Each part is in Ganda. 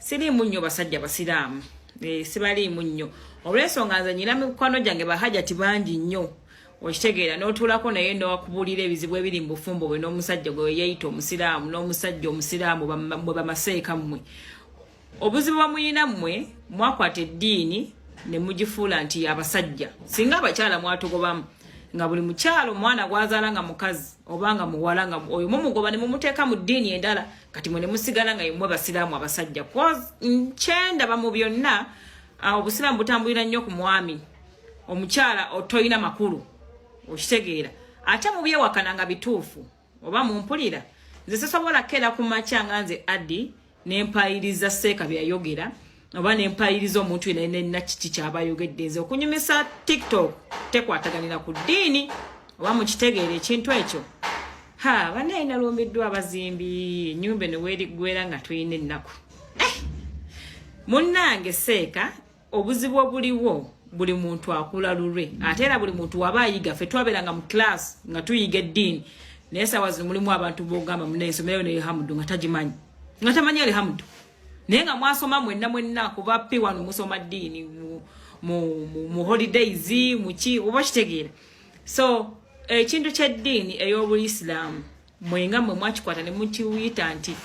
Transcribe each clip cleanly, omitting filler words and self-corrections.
siri munyo basajja basiraamu sibali munyo olw'ensonga nze nyina mikwano gyange bahajati bangi nnyo okitegeera n'otuulako naye n'okubulira ebizibu ebiri mu bufumbo bwe n'omusajja gwe yeeyita omusiraamu n'omusajja omusiraamu mwe bamaseeka mmwe obuzibu bwamuyina mmwe mwakwata eddiini ne mugifuula nti abasajja singa abakyala mwatugobamu nga buli mukyalo omwana gwazaala nga mukazi obanga muwala nga oyo mumugoba ne mumuteeka mu ddiini endala kati mwe ne musigala nga yemmwe basiraamu abasajja nkyenda ba mu byonna obusiraamu butambulira nnyo ku mwami omukyala otoyina makulu okitegeera ate mubyewakana nga bituufu oba mumpulira nze sisobola kera ku makya nga nze addi n'empayiriza seeka byayogera oba n'empayiriza omuntu yenna kiki kyabayogedde nze okunyumisa tiktok tekwataganira ku ddiini oba mukitegeera ekintu ekyo banaye nalumbiddwa abazimbi ennyumba ne weeriggwera nga tulina ennaku munnange seeka obuzibu obuliwo buli muntu akula lulwe ate era buli muntu waba ayiga ffe twabeeranga mu class nga tuyiga eddiini naye saawa zino mulimu abantu b'ogamba muneesomerayo ne Hamudu nga tagimanyi nga tamanyi ali Hamudu naye nga mwasoma mwenna kuba pi wano musoma ddiini mu holidays muki oba kitegeera so ekintu ky'eddiini ey'obulisiraamu mwenga mwe mwakikwata ne mukiwuyita nti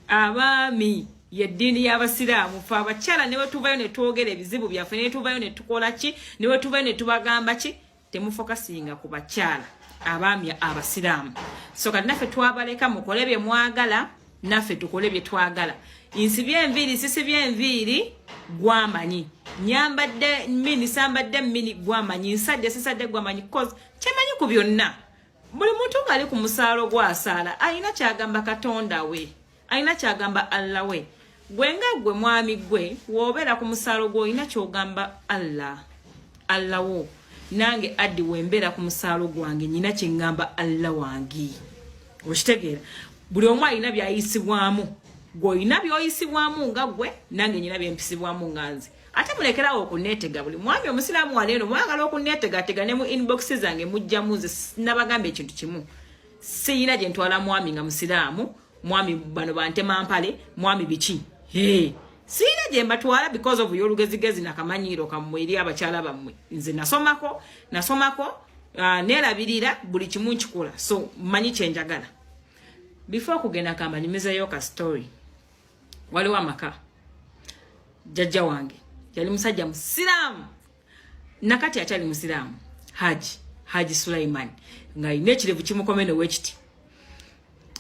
abaami yeddiini y'abasiraamu fe abakyala ne wetuvayo ne twogera ebizibu byaffe ne tuvayo ne tukola ki ne wetuvayo ne tubagamba ki temufokasinga ku bakyala abaami abasiraamu so kati naffe twabaleka mukole bye mwagala naffe tukole bye twagala insibye enviiri sisibye enviiri gwamanyi nyambadde mini sambadde mini gwamanyi nsadde sisadde gwamanyi cause kyemanyi ku byonna buli muntu ng'ali ku musaalo gwasaala alina kyagamba katonda we alina kyagamba Allah we gwenga gwe mwami gwe wobeera ku musaalo gwe olina kyogamba Allah wo nange addi wembeera ku musaalo gwange nyina kyengamba Allah wange okitegeera buli omu alina byayisibwamu gwe olina byoyisibwamu nga gwe nange nyina byempisibwamu nga nze ate mulekerawo okuneetega buli mwami omusiraamu waleeno mwagala okuneetegatega ne mu inbox zange mujjamu nze nabagamba ekintu kimu siyina gye ntwala mwami nga musiraamu mwami bano bantemampale mwami biki siyina gye mbatwala because of y'olugezigezi nakamanyiiro kammwe eri abakyala bammwe nze nasomako neerabirira buli kimu nkikola so mmanyi kyenjagala before kugenda kamba nyumizayo ka story waliwo amaka jjajja wange yali musajja musiraamu nakati akyali musiraamu haji Sulaiman nga alina ekirevu kimukomene wekiti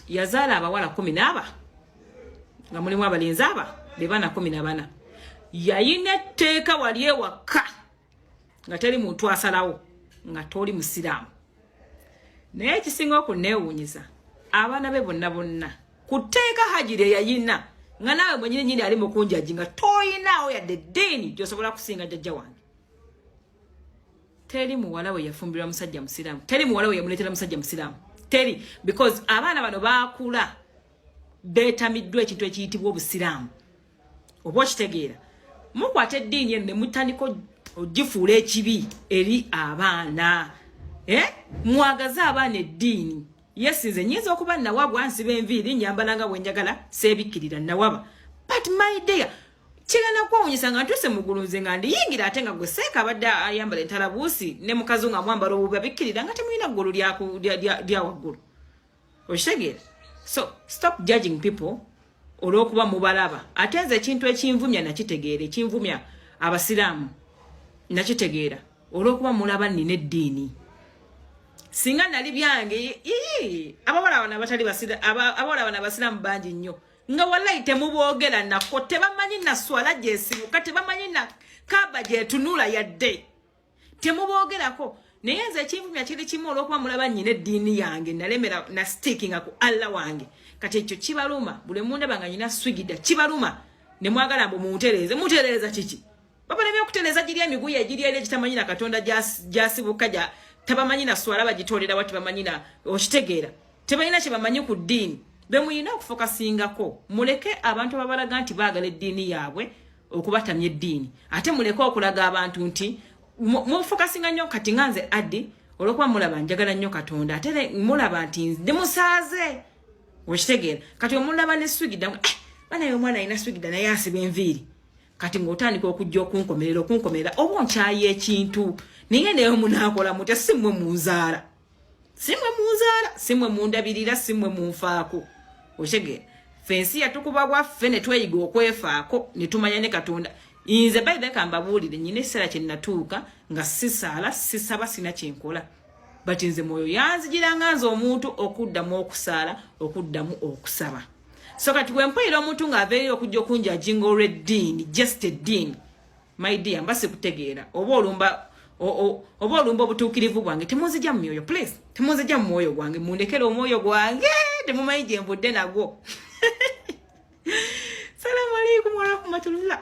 yazaala abawala 14 nga mulimu abalenzi be bana 14 yayina etteeka wali ewaka nga teri muntu asalawo nga toli musiraamu naye ekisinga okuneewuunyiza abaana be bonna kuteeka hajire yayina nga naawe mwenyini nyini ali mukunjaji nga toyinaawo yadde ddiini gy'osobola kusinga jjajja wange teri muwala we yafumbirwa musajja musiraamu teri muwala we yamuleetera musajja musiraamu teri because abaana bano baakula beetamiddwa ekintu ekiyitibwa obusiraamu oba okitegeera mukwata eddiini eno ne mutandika ogifuula ekibi eri abaana mwagaze abaana eddiini yes nze nyinza okuba nawabwa nsiba enviiri nyambalanga bwenjagala seebikkirira nawaba but my dear kigenda kwawunyisa nga ntuse mugulu nze nga ndiyingira ate nga gwe seeka abadde ayambala entalabuusi ne mukazi nga mwambala obubi abikkirira nga temulina ggulu lya waggulu okitegeera so stop judging people olw'okuba mubalaba ate nze ekintu ekinvumya nakitegeera ekinvumya abasiraamu nakitegeera olw'okuba mulaba nnina eddiini singa nali byange abawala bana batali abawala bana basiraamu bangi nnyo nga wallahi temuboogera nako tebamanyi na swala gyesibuka tebamanyi na kaba gyetunula yadde temuboogerako naye nze ekinvumya kiri kimu olw'okuba mulaba nnyina eddiini yange nalemera na stickinga ku Allah wange kati ekyo kibaluma buli mundaba nga nyina swigida kibaluma ne mwagala mbu mutereeza kiki babalemye okutereeza giri emiguya egiri eri ekitamanyi na katonda gyasibuka tabamanyi na swala bagitolera wati bamanyi na okitegeera tebalina kye bamanyi ku ddiini bemuyina okufokasingako muleke abantu babalaga nti baagala eddiini yaabwe okubatamya eddiini ate muleke okulaga abantu nti mufokasinga nnyo kati nga nze addi olw'okuba mulaba njagala nnyo katonda ate mulaba nti ndi musaaze okitegeera kati omulaba ne swigida bana yo mwana ina swigida na yasiba enviri kati ngotandika okujja okunkomerera obo nkyaye ekintu ninge neyo munakola mutya simwe munzaala simwe mundabirira simwe munfaako oshege fensi yatukuba bwaffe ne tweyiga okwefaako ne tumanya ne Katonda inze baide kambabuulire nyine essala kye natuuka nga sisaala sisaba sina kyenkola but nze moyo yanzijiranga nze omuntu okuddamu okusaala okuddamu okusaba so kati wempulira omuntu ng'aveeyo okujja okunjajinga olw'eddiini just eddiini my dear mbase kutegeera oba olumba obutuukirivu bwange temunzija mu myoyo please temunzija mu mwoyo gwange mundekere omwoyo gwange temumanyi gye nvudde nagwo salamu alaikum warahmatullah